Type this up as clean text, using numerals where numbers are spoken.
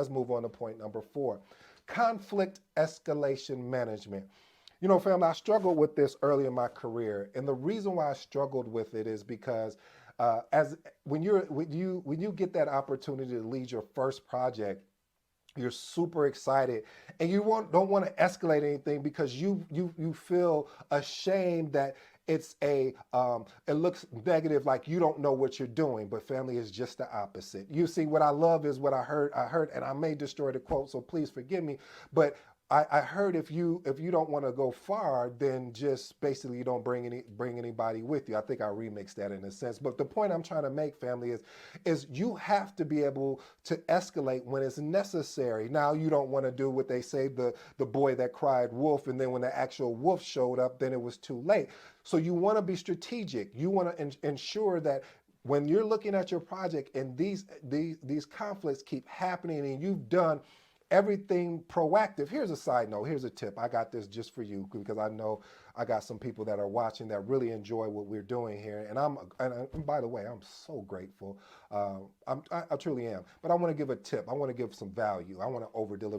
Let's move on to point number 4, conflict escalation management. You know, family, I struggled with this early in my career, and the reason why I struggled with it is because as when you get that opportunity to lead your first project, you're super excited, and don't want to escalate anything because you feel ashamed that it looks negative, like you don't know what you're doing. But family is just the opposite. You see, what I love is what I heard, and I may destroy the quote, so please forgive me, but I heard, if you don't want to go far, then just basically you don't bring anybody with you. I think I remixed that in a sense. But the point I'm trying to make, family, is you have to be able to escalate when it's necessary. Now, you don't want to do what they say, the boy that cried wolf, and then when the actual wolf showed up, then it was too late. So you want to be strategic. You want to ensure that when you're looking at your project and these conflicts keep happening, and you've done everything proactive. Here's a side note. Here's a tip. I got this just for you because I know I got some people that are watching that really enjoy what we're doing here. And by the way, I'm so grateful. I truly am. But I want to give a tip. I want to give some value. I want to over deliver